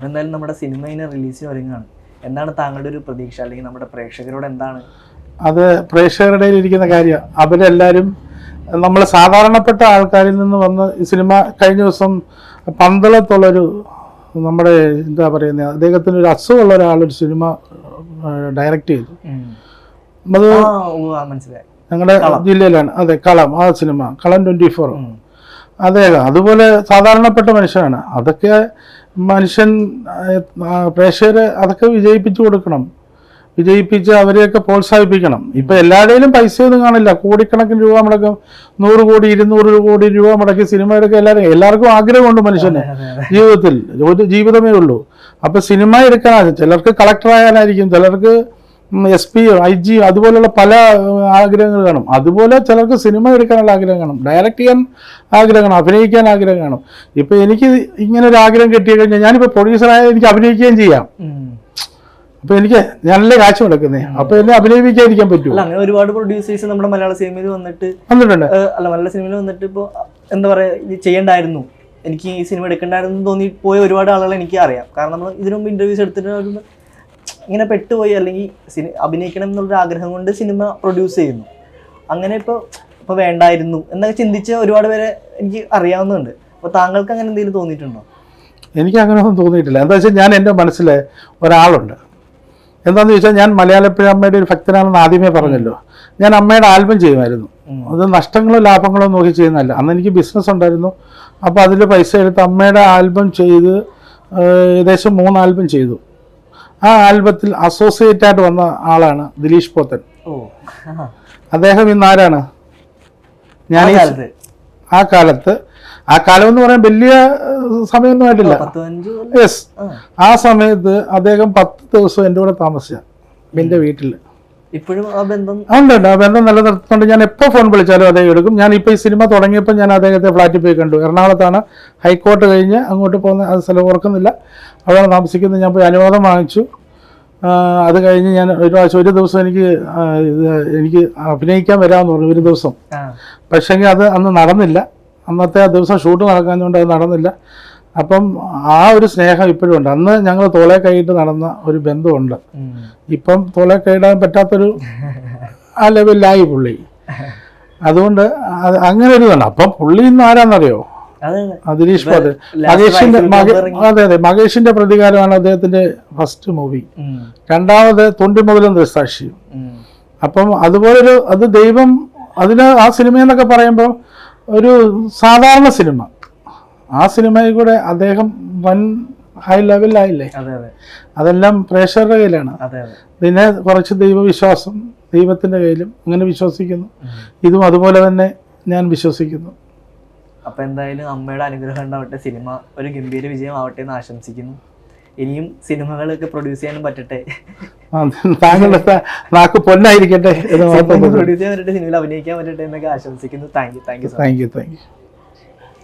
അപ്പോൾ എന്തായാലും നമ്മുടെ സിനിമ ഇനി റിലീസിന് ഒരുങ്ങാണ്. എന്താണ് താങ്കളുടെ ഒരു പ്രതീക്ഷ, അല്ലെങ്കിൽ നമ്മുടെ പ്രേക്ഷകരോട് എന്താണ്? അത് പ്രേക്ഷകരുടെ ഇരിക്കുന്ന കാര്യം. അവരെല്ലാവരും നമ്മൾ സാധാരണപ്പെട്ട ആൾക്കാരിൽ നിന്ന് വന്ന് ഈ സിനിമ കഴിഞ്ഞ ദിവസം പന്തളത്തുള്ളൊരു നമ്മുടെ എന്താ പറയുന്നത്, അദ്ദേഹത്തിന് ഒരു അസുഖമുള്ള ഒരാളൊരു സിനിമ ഡയറക്റ്റ് ചെയ്തു. അത് മനസ്സിലായി, ഞങ്ങളുടെ ജില്ലയിലാണ്. അതെ, കളം. ആ സിനിമ കളം 24. അദ്ദേഹം അതുപോലെ സാധാരണപ്പെട്ട മനുഷ്യനാണ്. അതൊക്കെ മനുഷ്യൻ പ്രേക്ഷകരെ അതൊക്കെ വിജയിപ്പിച്ചു കൊടുക്കണം, വിജയിപ്പിച്ച് അവരെയൊക്കെ പ്രോത്സാഹിപ്പിക്കണം. ഇപ്പം എല്ലാവരുടെയും പൈസയൊന്നും കാണില്ല, കോടിക്കണക്കിന് രൂപ മുടക്കും. 100 കോടി 200 കോടി രൂപ മുടക്കി സിനിമ എടുക്കുക. എല്ലാവർക്കും ആഗ്രഹമുണ്ട് മനുഷ്യന് ജീവിതത്തിൽ, ഒരു ജീവിതമേ ഉള്ളൂ. അപ്പം സിനിമ എടുക്കാനാണ്. ചിലർക്ക് കളക്ടറാകാനായിരിക്കും, ചിലർക്ക് SP IG അതുപോലുള്ള പല ആഗ്രഹങ്ങൾ കാണും. അതുപോലെ ചിലർക്ക് സിനിമ എടുക്കാനുള്ള ആഗ്രഹം കാണും, ഡയറക്റ്റ് ചെയ്യാൻ ആഗ്രഹം കാണും, അഭിനയിക്കാൻ ആഗ്രഹം കാണും. ഇപ്പം എനിക്ക് ഇങ്ങനെ ഒരു ആഗ്രഹം കിട്ടി കഴിഞ്ഞാൽ ഞാനിപ്പോൾ പ്രൊഡ്യൂസറായ എനിക്ക് അഭിനയിക്കുകയും ചെയ്യാം. അപ്പൊ എനിക്ക് നല്ല കാശ് മുടക്കുന്നേ, അപ്പൊ എന്നെ അഭിനയിപ്പിക്കാതിരിക്കാൻ പറ്റുമോ? അങ്ങനെ ഒരുപാട് പ്രൊഡ്യൂസേഴ്സ് നമ്മുടെ മലയാള സിനിമയിൽ വന്നിട്ടുണ്ട്. മലയാള സിനിമയിൽ വന്നിട്ട് ഇപ്പോൾ എന്താ പറയാ, ഇത് ചെയ്യണ്ടായിരുന്നു, എനിക്ക് ഈ സിനിമ എടുക്കണ്ടായിരുന്നു തോന്നി പോയ ഒരുപാട് ആളുകൾ എനിക്ക് അറിയാം. കാരണം നമ്മൾ ഇതിനു മുമ്പ് ഇന്റർവ്യൂസ് എടുത്തിട്ട് ഇങ്ങനെ പെട്ടുപോയി, അല്ലെങ്കിൽ അഭിനയിക്കണം എന്നുള്ളൊരു ആഗ്രഹം കൊണ്ട് സിനിമ പ്രൊഡ്യൂസ് ചെയ്യുന്നു. അങ്ങനെ ഇപ്പോൾ വേണ്ടായിരുന്നു എന്നൊക്കെ ചിന്തിച്ച് ഒരുപാട് പേരെ എനിക്ക് അറിയാവുന്നുണ്ട്. അപ്പോൾ താങ്കൾക്ക് അങ്ങനെ എന്തെങ്കിലും തോന്നിയിട്ടുണ്ടോ? എനിക്ക് അങ്ങനെയൊന്നും തോന്നിയിട്ടില്ല. എന്താ വെച്ചാൽ ഞാൻ എൻ്റെ മനസ്സിൽ ഒരാളുണ്ട്. എന്താണെന്ന് ചോദിച്ചാൽ, ഞാൻ മലയാളപ്പുഴ അമ്മയുടെ ഒരു ഭക്തനാണെന്ന് ആദ്യമേ പറഞ്ഞല്ലോ. ഞാൻ അമ്മയുടെ ആൽബം ചെയ്യുമായിരുന്നു. അത് നഷ്ടങ്ങളോ ലാഭങ്ങളോ നോക്കി ചെയ്യുന്നതല്ല. അന്ന് എനിക്ക് ബിസിനസ് ഉണ്ടായിരുന്നു. അപ്പോൾ അതിൽ പൈസ എടുത്ത് അമ്മയുടെ ആൽബം ചെയ്ത് ഏകദേശം 3 ആൽബം ചെയ്തു. ആ ആൽബത്തിൽ അസോസിയേറ്റ് ആയിട്ട് വന്ന ആളാണ് ദിലീഷ് പോത്തൻ. അദ്ദേഹം ഇന്ന് ആരാണ്? ഞാൻ ആ കാലം എന്ന് പറയാൻ വലിയ സമയമൊന്നും ആയിട്ടില്ല. യെസ്, ആ സമയത്ത് അദ്ദേഹം 10 ദിവസം എൻ്റെ കൂടെ താമസിച്ച എൻ്റെ വീട്ടിൽ. ഇപ്പോഴും ആ ബന്ധം ഉണ്ട്. ആ ബന്ധം നിലനിർത്തുന്നുണ്ട്. ഞാൻ എപ്പോൾ ഫോൺ വിളിച്ചാലും അദ്ദേഹം എടുക്കും. ഞാൻ ഇപ്പോൾ ഈ സിനിമ തുടങ്ങിയപ്പോൾ ഞാൻ അദ്ദേഹത്തെ ഫ്ലാറ്റിൽ പോയി കണ്ടു. എറണാകുളത്താണ്, ഹൈക്കോർട്ട് കഴിഞ്ഞ് അങ്ങോട്ട് പോകുന്ന അത് സ്ഥലം ഓർക്കുന്നില്ല, അവിടെ താമസിക്കുന്നത്. ഞാൻ പോയി അനുവാദം വാങ്ങിച്ചു. അത് കഴിഞ്ഞ് ഞാൻ ഒരു ദിവസം എനിക്ക് അഭിനയിക്കാൻ വരാമെന്ന് പറഞ്ഞു, ഒരു ദിവസം. പക്ഷേങ്കിൽ അത് അന്ന് നടന്നില്ല. അന്നത്തെ ആ ദിവസം ഷൂട്ട് നടക്കാഞ്ഞുകൊണ്ട് അത് നടന്നില്ല. അപ്പം ആ ഒരു സ്നേഹം ഇപ്പോഴും ഉണ്ട്. അന്ന് ഞങ്ങൾ തോളെ കൈയിട്ട് നടന്ന ഒരു ബന്ധമുണ്ട്. ഇപ്പം തോളെ കൈയിടാൻ പറ്റാത്തൊരു ആ ലെവലിലായി പുള്ളി. അതുകൊണ്ട് അങ്ങനെ ഒരു ഇതാണ്. അപ്പം പുള്ളി ഇന്ന് ആരാന്നറിയോ? ദിലീഷ് പോത്തൻ. മഹേഷിന്റെ പ്രതികാരമാണ് അദ്ദേഹത്തിന്റെ ഫസ്റ്റ് മൂവി. രണ്ടാമത് തൊണ്ടി മുതലും ദൃസാക്ഷിയും. അപ്പം അതുപോലൊരു അത് ദൈവം ആ സിനിമ എന്നൊക്കെ പറയുമ്പോൾ ഒരു സാധാരണ സിനിമ, ആ സിനിമയിൽ കൂടെ അദ്ദേഹം വൻ ഹൈ ലെവലിലായില്ലേ. അതെല്ലാം പ്രേക്ഷകരുടെ കയ്യിലാണ്. പിന്നെ കുറച്ച് ദൈവവിശ്വാസം ദൈവത്തിന്റെ കയ്യിലും അങ്ങനെ വിശ്വസിക്കുന്നു. ഇതും അതുപോലെ തന്നെ ഞാൻ വിശ്വസിക്കുന്നു. അപ്പോൾ എന്തായാലും അമ്മയുടെ അനുഗ്രഹം ഉണ്ടാവട്ടെ, സിനിമ ഒരു ഗംഭീര വിജയം ആവട്ടെ എന്ന് ആശംസിക്കുന്നു. ഇനിയും സിനിമകളൊക്കെ പ്രൊഡ്യൂസ് ചെയ്യാനും പറ്റട്ടെ. താങ്കളുടെ നാക്ക് പൊന്നായിരിക്കട്ടെ. പ്രൊഡ്യൂസ് ചെയ്യാൻ പറ്റട്ടെ, സിനിമയിൽ അഭിനയിക്കാൻ പറ്റട്ടെ എന്നൊക്കെ ആശംസിക്കുന്നു. Thank you.